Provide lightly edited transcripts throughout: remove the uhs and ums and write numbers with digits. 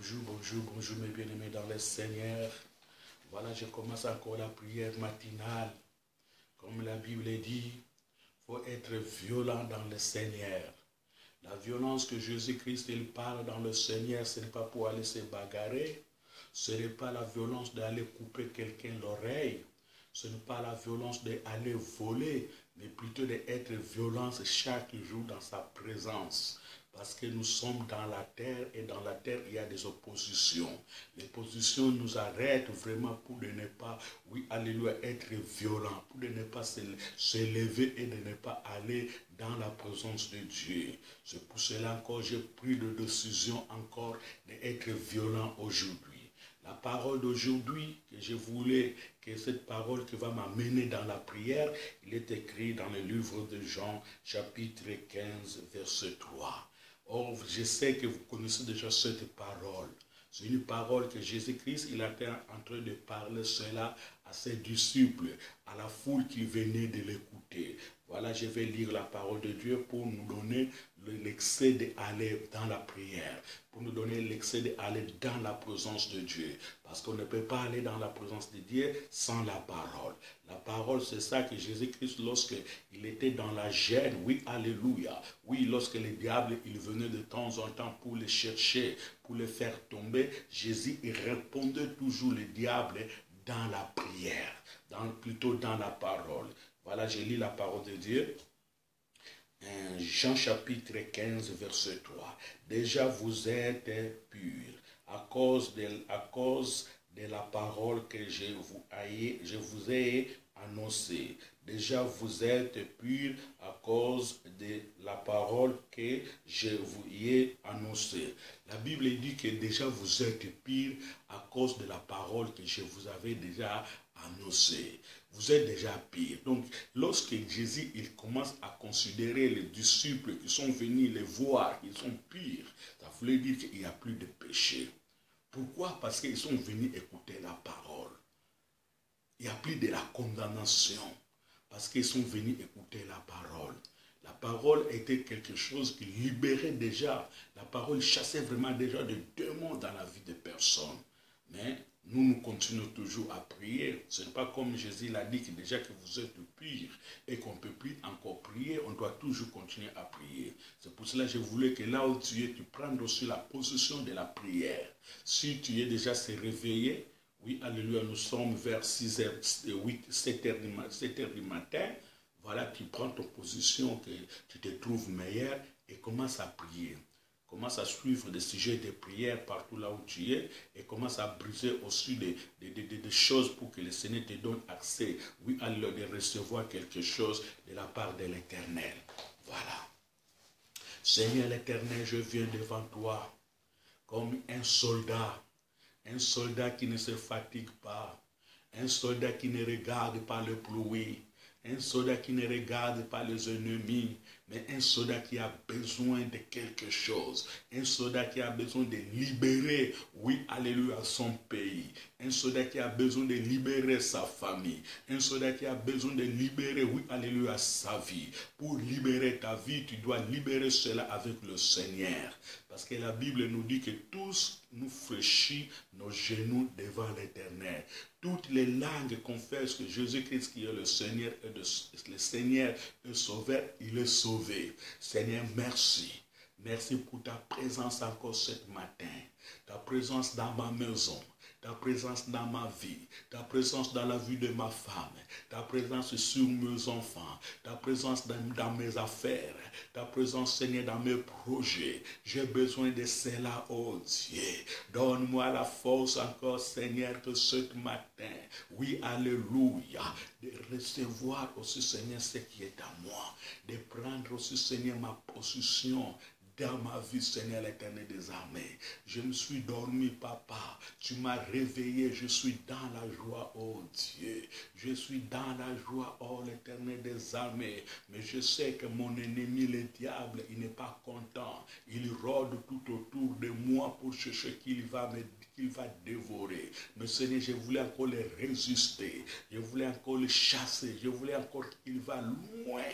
Bonjour mes bien-aimés dans le Seigneur. Voilà, je commence encore la prière matinale. Comme la Bible dit, il faut être violent dans le Seigneur. La violence que Jésus-Christ il parle dans le Seigneur, ce n'est pas pour aller se bagarrer. Ce n'est pas la violence d'aller couper quelqu'un l'oreille. Ce n'est pas la violence d'aller voler, mais plutôt d'être violent chaque jour dans sa présence. Parce que nous sommes dans la terre et dans la terre il y a des oppositions. Les oppositions nous arrêtent vraiment pour de ne pas, oui, alléluia, être violent, pour de ne pas se lever et de ne pas aller dans la présence de Dieu. C'est pour cela encore j'ai pris de décision encore d'être violent aujourd'hui. La parole d'aujourd'hui, que je voulais que cette parole qui va m'amener dans la prière, il est écrit dans le livre de Jean, chapitre 15, verset 3. Or, je sais que vous connaissez déjà cette parole. C'est une parole que Jésus-Christ, il était en train de parler cela à ses disciples, à la foule qui venait de l'écouter. Voilà, je vais lire la parole de Dieu pour nous donner l'excès d'aller dans la prière, pour nous donner l'excès d'aller dans la présence de Dieu. Parce qu'on ne peut pas aller dans la présence de Dieu sans la parole. La parole, c'est ça que Jésus-Christ, lorsqu'il était dans la gêne, oui, alléluia, oui, lorsque le diable, il venait de temps en temps pour le chercher, pour le faire tomber, Jésus, il répondait toujours le diable dans la prière, plutôt dans la parole. Voilà, je lis la parole de Dieu. Jean chapitre 15, verset 3. Déjà vous êtes purs à cause de la parole que je vous ai annoncée. Déjà vous êtes purs à cause de la parole que je vous ai annoncée. La Bible dit que déjà vous êtes purs à cause de la parole que je vous avais déjà annoncée. Vous êtes déjà pire. Donc, lorsque Jésus il commence à considérer les disciples qui sont venus les voir, ils sont pires, ça voulait dire qu'il n'y a plus de péché. Pourquoi? Parce qu'ils sont venus écouter la parole. Il n'y a plus de la condamnation. Parce qu'ils sont venus écouter la parole. La parole était quelque chose qui libérait déjà. La parole chassait vraiment déjà des démons dans la vie des personnes. Mais nous continuons toujours à prier. Ce n'est pas comme Jésus l'a dit que déjà que vous êtes pire et qu'on ne peut plus encore prier, on doit toujours continuer à prier. C'est pour cela que je voulais que là où tu es, tu prennes aussi la position de la prière. Si tu es déjà se réveillé, oui, alléluia, nous sommes vers 6h, 8, 7h du matin. Voilà, tu prends ton position, que tu te trouves meilleur et commence à prier. Commence à suivre des sujets de prière partout là où tu es et commence à briser aussi des choses pour que le Seigneur te donne accès, oui, à de recevoir quelque chose de la part de l'Éternel. Voilà. Seigneur l'Éternel, je viens devant toi comme un soldat qui ne se fatigue pas, un soldat qui ne regarde pas le pluie, un soldat qui ne regarde pas les ennemis, mais un soldat qui a besoin de quelque chose. Un soldat qui a besoin de libérer, oui, alléluia, son pays. Un soldat qui a besoin de libérer sa famille. Un soldat qui a besoin de libérer, oui, alléluia, sa vie. Pour libérer ta vie, tu dois libérer cela avec le Seigneur. Parce que la Bible nous dit que tous nous fléchissons nos genoux devant l'Éternel. Toutes les langues confessent que Jésus-Christ qui est le Seigneur est sauveur, il est sauvé. Seigneur, merci. Merci pour ta présence encore ce matin. Ta présence dans ma maison. Ta présence dans ma vie, ta présence dans la vie de ma femme, ta présence sur mes enfants, ta présence dans mes affaires, ta présence, Seigneur, dans mes projets. J'ai besoin de cela, oh Dieu. Donne-moi la force encore, Seigneur, que ce matin, oui, alléluia, de recevoir aussi, Seigneur, ce qui est à moi, de prendre aussi, Seigneur, ma position dans ma vie, Seigneur l'Éternel des armées. Je me suis dormi, papa. Tu m'as réveillé. Je suis dans la joie, oh Dieu. Je suis dans la joie, oh l'Éternel des armées. Mais je sais que mon ennemi, le diable, il n'est pas content. Il rôde tout autour de moi pour chercher qu'il va dévorer. Mais Seigneur, je voulais encore le résister. Je voulais encore le chasser. Je voulais encore qu'il va loin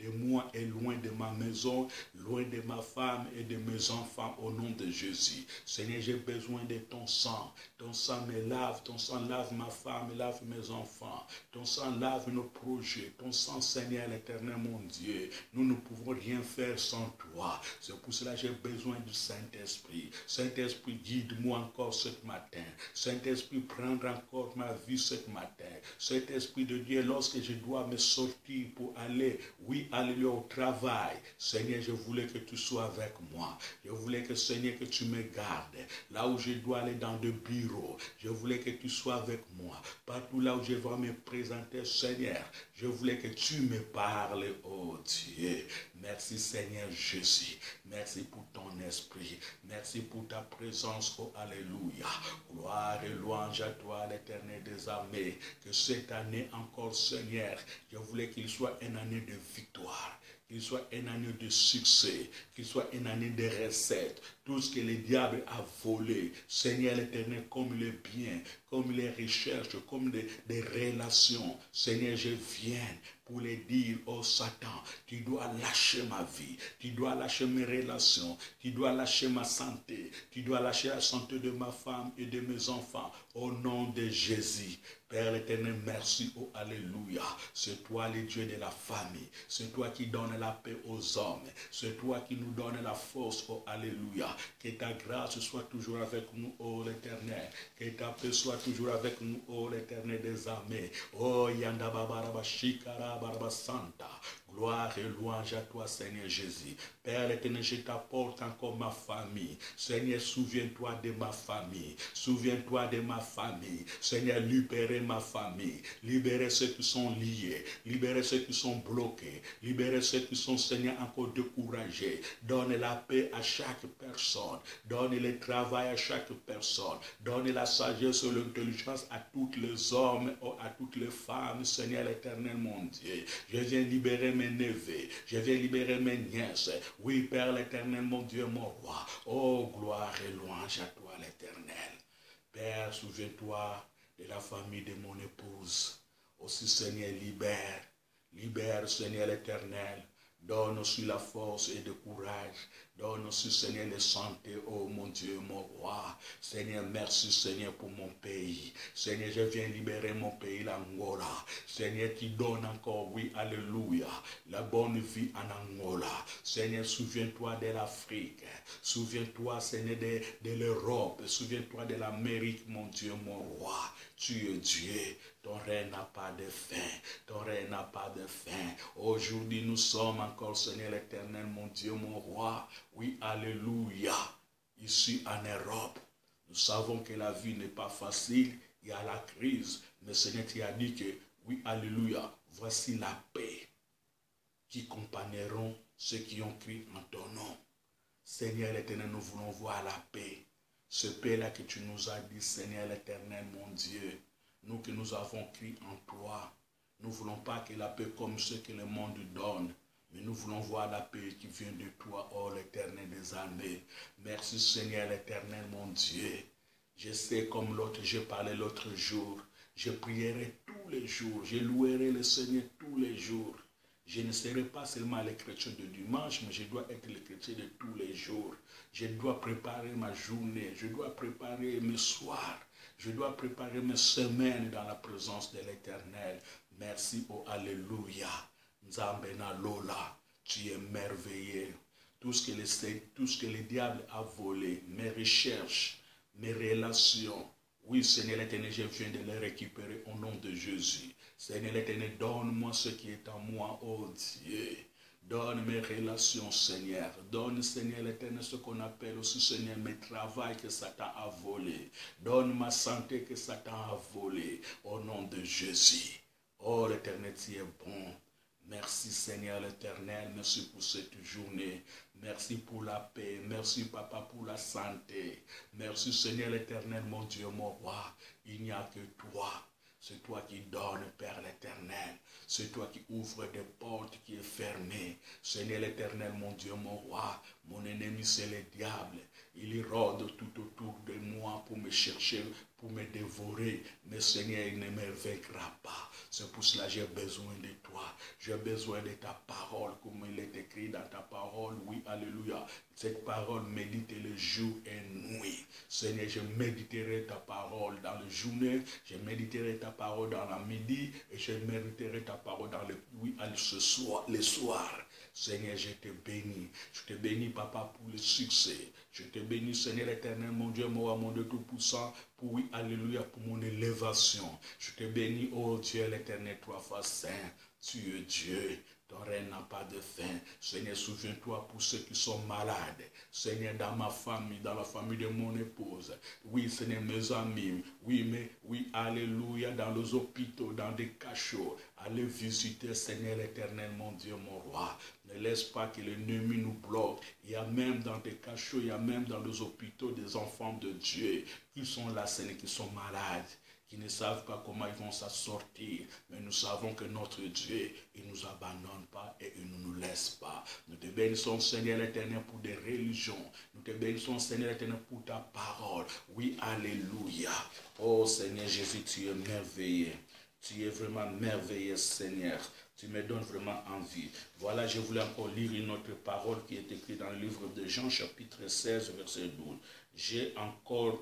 de moi et loin de ma maison, loin de ma femme et de mes enfants au nom de Jésus. Seigneur, j'ai besoin de ton sang. Ton sang me lave, ton sang lave ma femme, lave mes enfants. Ton sang lave nos projets. Ton sang, Seigneur l'Éternel, mon Dieu. Nous ne pouvons rien faire sans toi. C'est pour cela que j'ai besoin du Saint-Esprit. Saint-Esprit, guide-moi encore ce matin. Saint-Esprit, prendre encore ma vie ce matin. Saint-Esprit de Dieu, lorsque je dois me sortir pour aller, oui, aller au travail, Seigneur, je voulais que tu sois avec moi. Je voulais que, Seigneur, que tu me gardes. Là où je dois aller dans le bureau, je voulais que tu sois avec moi. Partout là où je vais me présenter, Seigneur, je voulais que tu me parles, oh Dieu. Merci Seigneur Jésus. Merci pour ton esprit. Merci pour ta présence, oh Alléluia. Gloire et louange à toi, l'Éternel des armées. Que cette année encore, Seigneur, je voulais qu'il soit une année de victoire. Qu'il soit une année de succès, qu'il soit une année de recettes. Tout ce que le diable a volé, Seigneur l'Éternel, comme les biens, comme les recherches, comme des relations. Seigneur, je viens pour les dire, oh Satan, tu dois lâcher ma vie, tu dois lâcher mes relations, tu dois lâcher ma santé, tu dois lâcher la santé de ma femme et de mes enfants, au nom de Jésus. Père l'Éternel, merci, oh Alléluia. C'est toi le Dieu de la famille, c'est toi qui donnes la paix aux hommes, c'est toi qui nous donnes la force, oh Alléluia. Que ta grâce soit toujours avec nous, oh l'Éternel, que ta paix soit toujours avec nous, oh l'Éternel des armées. Oh Yanda Babaraba Shikara Baraba Santa. Gloire et louange à toi, Seigneur Jésus. Père l'Éternel, je t'apporte encore ma famille. Seigneur, souviens-toi de ma famille. Souviens-toi de ma famille. Seigneur, libérez ma famille. Libérez ceux qui sont liés. Libérez ceux qui sont bloqués. Libérez ceux qui sont, Seigneur, encore découragés. Donne la paix à chaque personne. Donne le travail à chaque personne. Donne la sagesse et l'intelligence à tous les hommes, à toutes les femmes, Seigneur l'Éternel, mon Dieu. Je viens libérer mes neveux, je viens libérer mes nièces. Oui, Père l'Éternel, mon Dieu, mon roi. Oh, gloire et louange à toi, l'Éternel. Père, souviens-toi de la famille de mon épouse. Aussi, Seigneur, libère, Seigneur l'Éternel. Donne aussi la force et le courage. Donne aussi, Seigneur, la santé, oh mon Dieu, mon roi. Seigneur, merci, Seigneur, pour mon pays. Seigneur, je viens libérer mon pays, l'Angola. Seigneur, qui donne encore, oui, alléluia, la bonne vie en Angola. Seigneur, souviens-toi de l'Afrique. Souviens-toi, Seigneur, de l'Europe. Souviens-toi de l'Amérique, mon Dieu, mon roi. Tu es Dieu. Ton règne n'a pas de fin. Ton règne n'a pas de fin. Aujourd'hui, nous sommes encore, Seigneur l'Éternel, mon Dieu, mon roi. Oui, alléluia. Ici en Europe, nous savons que la vie n'est pas facile. Il y a la crise. Mais Seigneur, tu as dit que, oui, alléluia, voici la paix qui accompagneront ceux qui ont crié en ton nom. Seigneur l'Éternel, nous voulons voir la paix. Ce paix-là que tu nous as dit, Seigneur l'Éternel, mon Dieu. Nous que nous avons crié en toi, nous ne voulons pas que la paix comme ce que le monde donne, mais nous voulons voir la paix qui vient de toi, oh l'Éternel des armées. Merci Seigneur l'Éternel, mon Dieu. Je sais comme l'autre, j'ai parlé l'autre jour, je prierai tous les jours, je louerai le Seigneur tous les jours. Je ne serai pas seulement le chrétien de dimanche, mais je dois être le chrétien de tous les jours. Je dois préparer ma journée, je dois préparer mes soirs. Je dois préparer mes semaines dans la présence de l'Éternel. Merci, oh Alléluia. Nzambena Lola, tu es merveilleux. Tout ce que le diable a volé, mes recherches, mes relations. Oui, Seigneur l'Éternel, je viens de les récupérer au nom de Jésus. Seigneur l'Éternel, donne-moi ce qui est en moi, oh Dieu. Donne mes relations, Seigneur. Donne, Seigneur l'Éternel, ce qu'on appelle aussi, Seigneur, mes travails que Satan a volé. Donne ma santé que Satan a volé. Au nom de Jésus. Oh, l'Éternel, tu es bon. Merci, Seigneur l'Éternel. Merci pour cette journée. Merci pour la paix. Merci, Papa, pour la santé. Merci, Seigneur l'Éternel, mon Dieu, mon roi. Il n'y a que toi. C'est toi qui donnes, Père l'Éternel. C'est toi qui ouvres des portes qui sont fermées. Seigneur l'Éternel, mon Dieu, mon roi. Mon ennemi, c'est le diable. Il rôde tout autour de moi pour me chercher, pour me dévorer, mais Seigneur, il ne me vaincra pas. C'est pour cela que j'ai besoin de toi. J'ai besoin de ta parole, comme il est écrit dans ta parole. Oui, alléluia. Cette parole, médite le jour et nuit. Seigneur, je méditerai ta parole dans le journée, je méditerai ta parole dans la midi, et je méditerai ta parole dans le, oui, le soir. Seigneur, je te bénis. Je te bénis, Papa, pour le succès. Je te bénis, Seigneur éternel, mon Dieu, mon Dieu tout-puissant, pour, oui, alléluia, pour mon élévation. Je te bénis, oh Dieu l'éternel, trois fois saint. Tu es Dieu. Ton règne n'a pas de fin. Seigneur, souviens-toi pour ceux qui sont malades. Seigneur, dans ma famille, dans la famille de mon épouse. Oui, Seigneur, mes amis. Oui, alléluia, dans les hôpitaux, dans des cachots. Allez visiter, Seigneur éternel, mon Dieu, mon roi. Ne laisse pas que l'ennemi nous bloque. Il y a même dans des cachots, il y a même dans les hôpitaux des enfants de Dieu qui sont là, Seigneur, qui sont malades, qui ne savent pas comment ils vont s'en sortir. Mais nous savons que notre Dieu, il ne nous abandonne pas et il ne nous laisse pas. Nous te bénissons, Seigneur l'éternel, pour des religions. Nous te bénissons, Seigneur l'éternel, pour ta parole. Oui, alléluia. Oh Seigneur Jésus, tu es merveilleux. Tu es vraiment merveilleux, Seigneur. Tu me donnes vraiment envie. Voilà, je voulais encore lire une autre parole qui est écrite dans le livre de Jean, chapitre 16, verset 12. J'ai encore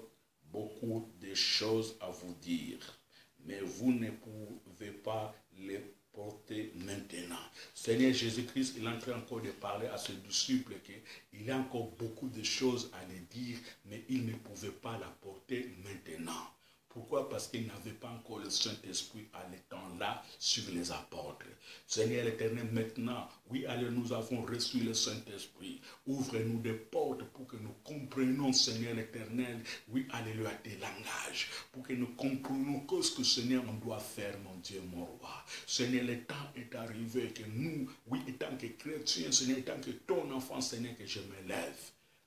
beaucoup de choses à vous dire, mais vous ne pouvez pas les porter maintenant. Seigneur Jésus-Christ, il est en train encore de parler à ses disciples qu'il y a encore beaucoup de choses à les dire, mais il ne pouvait pas la porter maintenant. Pourquoi? Parce qu'il n'avait pas encore le Saint-Esprit à l'étant-là sur les apôtres. Seigneur l'éternel, maintenant, oui, allez, nous avons reçu le Saint-Esprit. Ouvre-nous des portes pour que nous comprenions, Seigneur l'éternel, oui, alléluia, tes langages. Pour que nous comprenions ce que, Seigneur, on doit faire, mon Dieu, mon roi. Seigneur, le temps est arrivé que nous, oui, étant que chrétiens, Seigneur, étant que ton enfant, Seigneur, que je me lève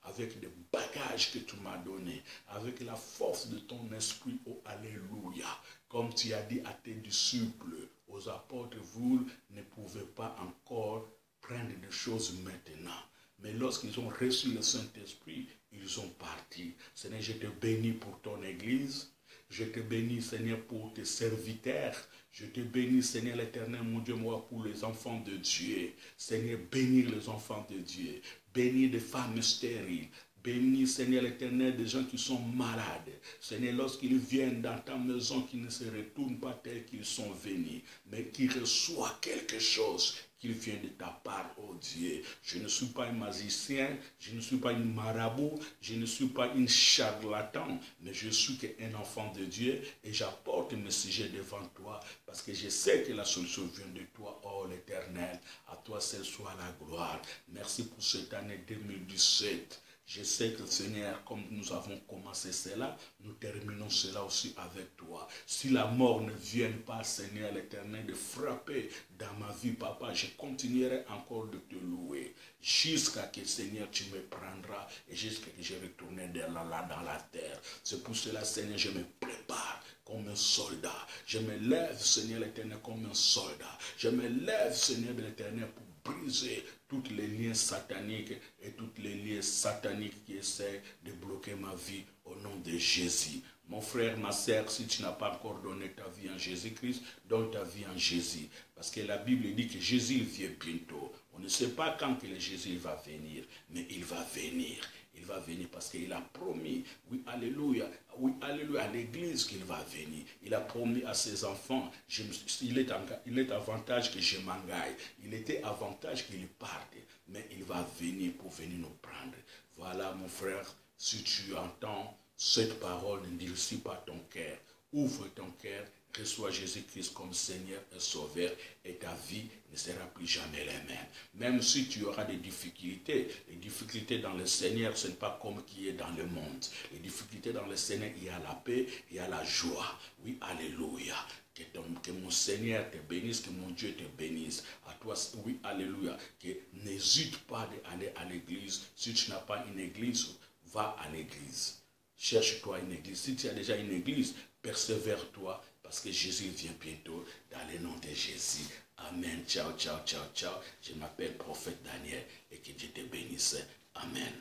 avec les bagages que tu m'as donnés, avec la force de ton esprit, oh alléluia. Comme tu as dit à tes disciples, aux apôtres, vous ne pouvez pas encore prendre des choses maintenant. Mais lorsqu'ils ont reçu le Saint-Esprit, ils ont parti. Seigneur, je te bénis pour ton Église. Je te bénis, Seigneur, pour tes serviteurs. Je te bénis, Seigneur l'éternel, mon Dieu, moi, pour les enfants de Dieu. Seigneur, bénir les enfants de Dieu. Bénis des femmes stériles. Bénis, Seigneur l'éternel, des gens qui sont malades. Seigneur, lorsqu'ils viennent dans ta maison, qu'ils ne se retournent pas tels qu'ils sont venus, mais qu'ils reçoivent quelque chose qui vient de ta part, oh Dieu. Je ne suis pas un magicien, je ne suis pas une marabout, je ne suis pas une charlatan, mais je suis qu'un enfant de Dieu et j'apporte mes sujets devant toi parce que je sais que la solution vient de toi, oh l'Éternel. À toi seul soit la gloire. Merci pour cette année 2017. Je sais que, Seigneur, comme nous avons commencé cela, nous terminons cela aussi avec toi. Si la mort ne vient pas, Seigneur l'éternel, de frapper dans ma vie, Papa, je continuerai encore de te louer. Jusqu'à que, Seigneur, tu me prendras et jusqu'à que je retourne là dans la terre. C'est pour cela, Seigneur, je me prépare comme un soldat. Je me lève, Seigneur l'éternel, comme un soldat. Je me lève, Seigneur de l'éternel, pour briser tous les liens sataniques et toutes les liens sataniques qui essaient de bloquer ma vie au nom de Jésus. Mon frère, ma sœur, si tu n'as pas encore donné ta vie en Jésus-Christ, donne ta vie en Jésus. Parce que la Bible dit que Jésus vient bientôt. On ne sait pas quand que le Jésus va venir, mais il va venir. Il va venir parce qu'il a promis, oui, alléluia, à l'église qu'il va venir. Il a promis à ses enfants, il est avantage que je m'engage. Il était avantage qu'il parte, mais il va venir pour venir nous prendre. Voilà, mon frère, si tu entends cette parole, ne durcis pas ton cœur. Ouvre ton cœur, reçois Jésus-Christ comme Seigneur et Sauveur et ta vie ne sera plus jamais la même. Même si tu auras des difficultés, les difficultés dans le Seigneur, ce n'est pas comme qui est dans le monde. Les difficultés dans le Seigneur, il y a la paix, il y a la joie. Oui, alléluia. Que mon Seigneur te bénisse, que mon Dieu te bénisse. À toi, oui, alléluia. Que n'hésite pas d'aller à l'église. Si tu n'as pas une église, va à l'église. Cherche-toi une église. Si tu as déjà une église, persévère-toi parce que Jésus vient bientôt dans le nom de Jésus. Amen. Ciao, ciao, ciao, ciao. Je m'appelle Prophète Daniel et que Dieu te bénisse. Amen.